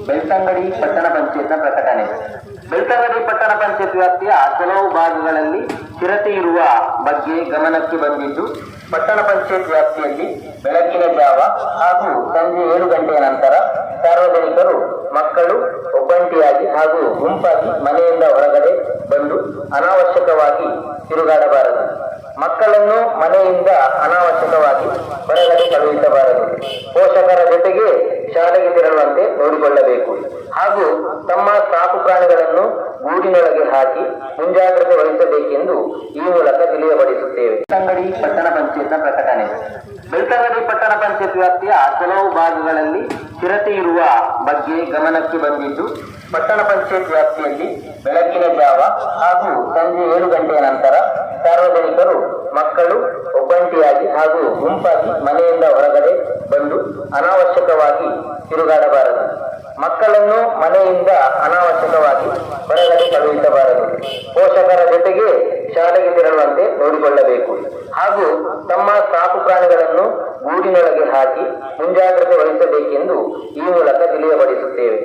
ಬೆಳ್ತಂಗಡಿ ಪಟ್ಟಣ ಪಂಚಾಯತ್ನ ಪ್ರಕಟಣೆ. ಬೆಳ್ತಂಗಡಿ ಪಟ್ಟಣ ಪಂಚಾಯತ್ ವ್ಯಾಪ್ತಿಯ ಕೆಲವು ಭಾಗಗಳಲ್ಲಿ ಚಿರತೆ ಇರುವ ಬಗ್ಗೆ ಗಮನಕ್ಕೆ ಬಂದಿದ್ದು, ಪಟ್ಟಣ ಪಂಚಾಯತ್ ವ್ಯಾಪ್ತಿಯಲ್ಲಿ ಬೆಳಗಿನ ಜಾವ ಹಾಗೂ ಸಂಜೆ 7 ಗಂಟೆಯ ನಂತರ ಸಾರ್ವಜನಿಕರು, ಮಕ್ಕಳು ಒಬ್ಬಂಟಿಯಾಗಿ ಹಾಗೂ ಗುಂಪಾಗಿ ಮನೆಯಿಂದ ಹೊರಗಡೆ ಬಂದು ಅನಾವಶ್ಯಕವಾಗಿ ತಿರುಗಾಡಬಾರದು. ಮಕ್ಕಳನ್ನು ಮನೆಯಿಂದ ಅನಾವಶ್ಯಕವಾಗಿ ಹೊರಗಡೆ ಕಳುಹಿಸಬಾರದು. ಪೋಷಕರ ಜೊತೆಗೆ ಶಾಲೆಗೆ ತೆರಳುವಂತೆ ನೋಡಿಕೊಳ್ಳಬೇಕು ಹಾಗೂ ತಮ್ಮ ಸಾಕು ಪ್ರಾಣಿಗಳನ್ನು ಗೂಡಿನೊಳಗೆ ಹಾಕಿ ಮುಂಜಾಗ್ರತೆ ವಹಿಸಬೇಕೆಂದು ಈ ಮೂಲಕ ತಿಳಿಯಪಡಿಸುತ್ತೇವೆ. ಬೆಳ್ತಂಗಡಿ ಪಟ್ಟಣ ಪಂಚಾಯತ್ನ ಪ್ರಕಟಣೆ. ಬೆಳ್ತಂಗಡಿ ಪಟ್ಟಣ ಪಂಚಾಯತ್ ವ್ಯಾಪ್ತಿಯ ಕೆಲವು ಭಾಗಗಳಲ್ಲಿ ಚಿರತೆ ಇರುವ ಬಗ್ಗೆ ಗಮನಕ್ಕೆ ಬಂದಿದ್ದು, ಪಟ್ಟಣ ಪಂಚಾಯತ್ ವ್ಯಾಪ್ತಿಯಲ್ಲಿ ಬೆಳಗಿನ ಜಾವ ಹಾಗೂ ಸಂಜೆ 7 ಗಂಟೆಯ ನಂತರ ಸಾರ್ವಜನಿಕರು, ಮಕ್ಕಳು ಒಬ್ಬಂಟಿಯಾಗಿ ಹಾಗೂ ಗುಂಪಾಗಿ ಮನೆಯಿಂದ ಹೊರಗಡೆ ಬಂದು ಅನಾವಶ್ಯಕವಾಗಿ ತಿರುಗಾಡಬಾರದು. ಮಕ್ಕಳನ್ನು ಮನೆಯಿಂದ ಅನಾವಶ್ಯಕವಾಗಿ ಹೊರಗಡೆ ಕಳುಹಿಸಬಾರದು. ಪೋಷಕರ ಜೊತೆಗೆ ಶಾಲೆಗೆ ತೆರಳುವಂತೆ ನೋಡಿಕೊಳ್ಳಬೇಕು ಹಾಗೂ ತಮ್ಮ ಸಾಕು ಪ್ರಾಣಿಗಳನ್ನು ಗೂಡಿನೊಳಗೆ ಹಾಕಿ ಮುಂಜಾಗ್ರತೆ ವಹಿಸಬೇಕೆಂದು ಈ ಮೂಲಕ ತಿಳಿಯಪಡಿಸುತ್ತೇವೆ.